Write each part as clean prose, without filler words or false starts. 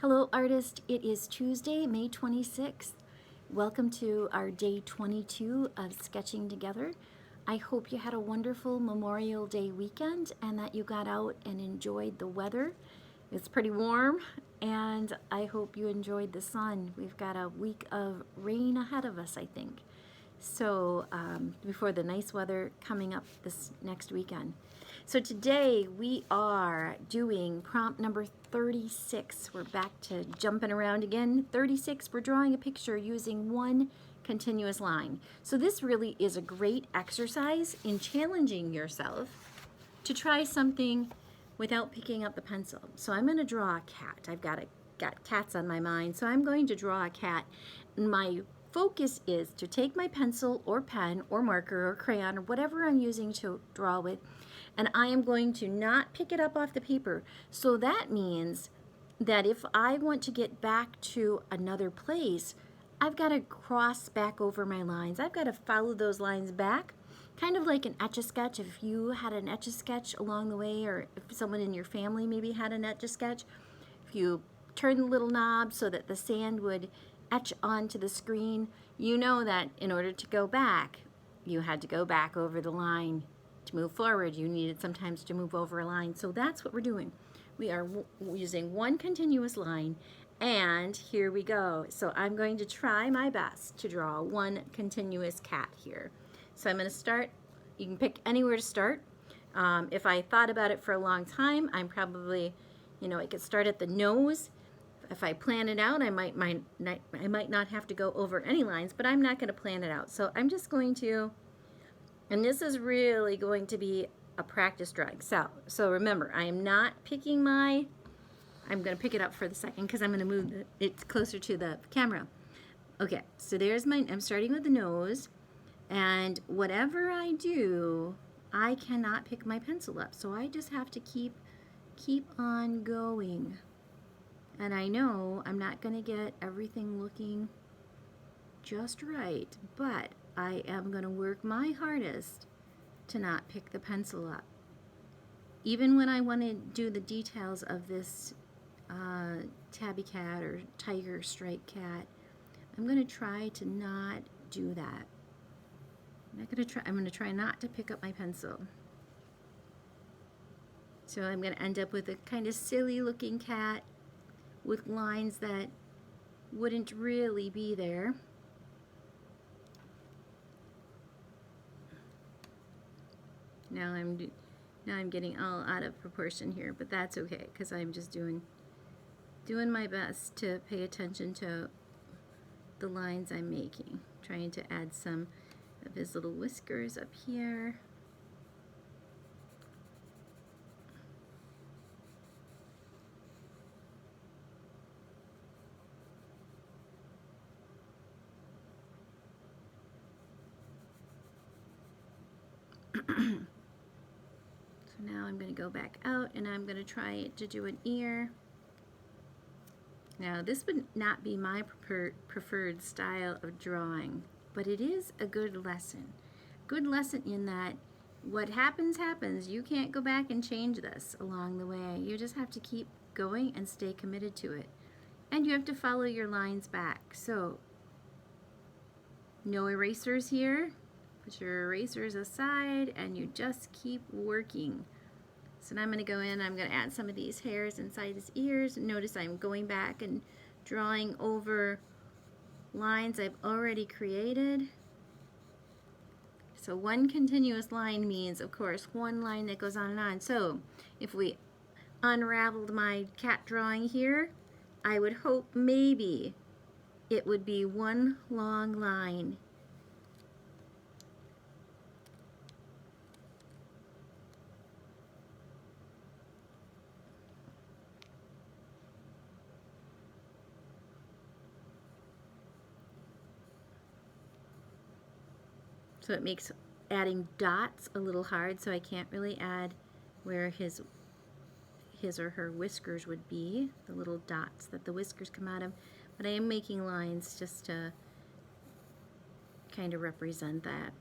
Hello artist, it is Tuesday, May 26th. Welcome to our day 22 of Sketching Together. I hope you had a wonderful Memorial Day weekend and that you got out and enjoyed the weather. It's pretty warm and I hope you enjoyed the sun. We've got a week of rain ahead of us, I think. So before the nice weather coming up this next weekend. So today we are doing prompt number 36. We're back to jumping around again. 36, we're drawing a picture using one continuous line. So this really is a great exercise in challenging yourself to try something without picking up the pencil. So I'm going to draw a cat. I've got cats on my mind, so I'm going to draw a cat. My focus is to take my pencil or pen or marker or crayon or whatever I'm using to draw with, and I am going to not pick it up off the paper. So that means that if I want to get back to another place, I've got to cross back over my lines. I've got to follow those lines back, kind of like an Etch-a-Sketch. If you had an Etch-a-Sketch along the way, or if someone in your family maybe had an Etch-a-Sketch, if you turn the little knob so that the sand would etch onto the screen, you know that in order to go back, you had to go back over the line. To move forward, you needed sometimes to move over a line. So that's what we're doing. We are using one continuous line, and here we go. So I'm going to try my best to draw one continuous cat here. So I'm going to start. You can pick anywhere to start. If I thought about it for a long time, I'm probably, I could start at the nose. If I plan it out, I might not have to go over any lines, but I'm not going to plan it out. So I'm just going to, and this is really going to be a practice drawing. So remember, I am not picking I'm going to pick it up for the second because I'm going to move it closer to the camera. Okay, so there's I'm starting with the nose, and whatever I do, I cannot pick my pencil up. So I just have to keep on going. And I know I'm not going to get everything looking just right, but I am going to work my hardest to not pick the pencil up. Even when I want to do the details of this tabby cat or tiger striped cat, I'm going to try to not do that. I'm going to try not to pick up my pencil. So I'm going to end up with a kind of silly looking cat with lines that wouldn't really be there. Now I'm getting all out of proportion here, but that's okay because I'm just doing my best to pay attention to the lines I'm making. Trying to add some of his little whiskers up here. So now I'm going to go back out and I'm going to try to do an ear. Now this would not be my preferred style of drawing, but it is a good lesson. Good lesson in that what happens, happens. You can't go back and change this along the way. You just have to keep going and stay committed to it. And you have to follow your lines back. So no erasers here. Put your erasers aside and you just keep working. So now I'm going to go in, I'm going to add some of these hairs inside his ears. Notice I'm going back and drawing over lines I've already created. So one continuous line means, of course, one line that goes on and on. So if we unraveled my cat drawing here, I would hope maybe it would be one long line. So it makes adding dots a little hard, so I can't really add where his or her whiskers would be, the little dots that the whiskers come out of. But I am making lines just to kind of represent that.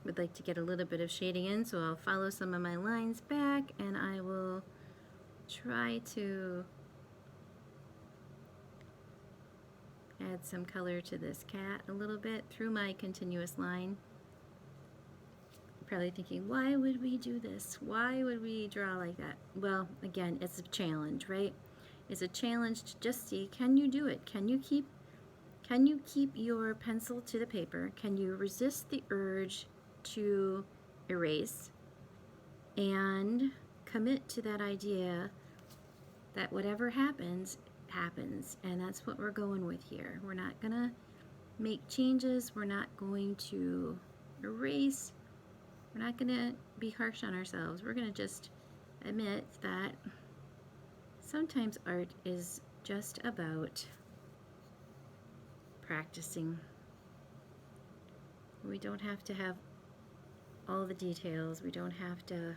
would like to get a little bit of shading in, so I'll follow some of my lines back and I will try to add some color to this cat a little bit through my continuous line. You're probably thinking, why would we do this? Why would we draw like that? Well, again, it's a challenge, right? It's a challenge to just see, can you do it? Can you keep your pencil to the paper? Can you resist the urge to erase and commit to that idea that whatever happens, happens? And that's what we're going with here. We're not going to make changes. We're not going to erase. We're not going to be harsh on ourselves. We're going to just admit that sometimes art is just about practicing. We don't have to have all the details. We don't have to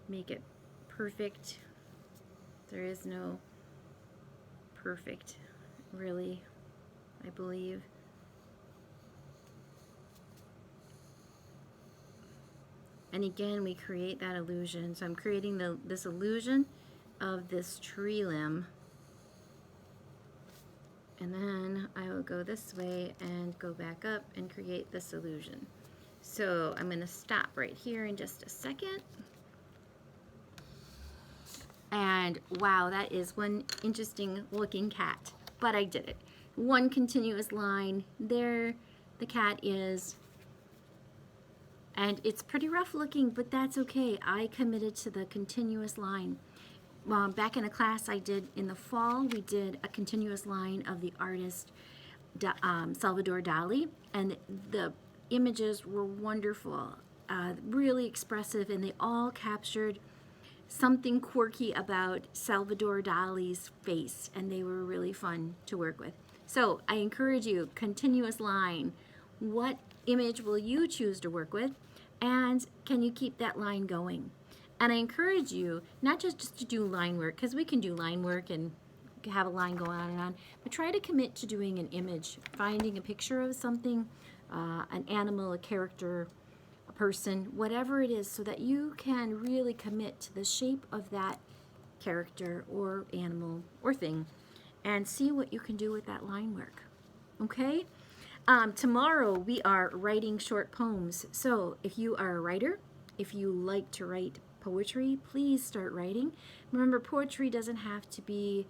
make it perfect. There is no perfect, really, I believe. And again, we create that illusion. So I'm creating this illusion of this tree limb. And then I will go this way and go back up and create this illusion. So I'm going to stop right here in just a second. And wow, that is one interesting looking cat, but I did it. One continuous line, there the cat is. And it's pretty rough looking, but that's okay. I committed to the continuous line. Back in a class I did in the fall, we did a continuous line of the artist Salvador Dali, and the images were wonderful, really expressive, and they all captured something quirky about Salvador Dali's face, and they were really fun to work with. So I encourage you, continuous line. What image will you choose to work with, and can you keep that line going? And I encourage you not just to do line work, because we can do line work and have a line go on and on, but try to commit to doing an image, finding a picture of something, an animal, a character, a person, whatever it is, so that you can really commit to the shape of that character or animal or thing and see what you can do with that line work. Okay? Tomorrow we are writing short poems. So if you are a writer, if you like to write poetry, please start writing. Remember, poetry doesn't have to be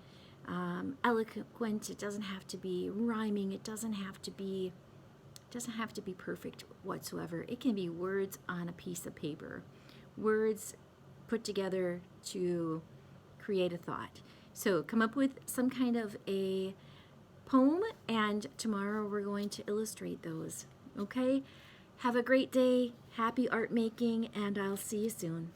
eloquent. It doesn't have to be rhyming. It doesn't have to be perfect whatsoever. It can be words on a piece of paper, words put together to create a thought. So come up with some kind of a poem, and tomorrow we're going to illustrate those. Okay? Have a great day. Happy art making, and I'll see you soon.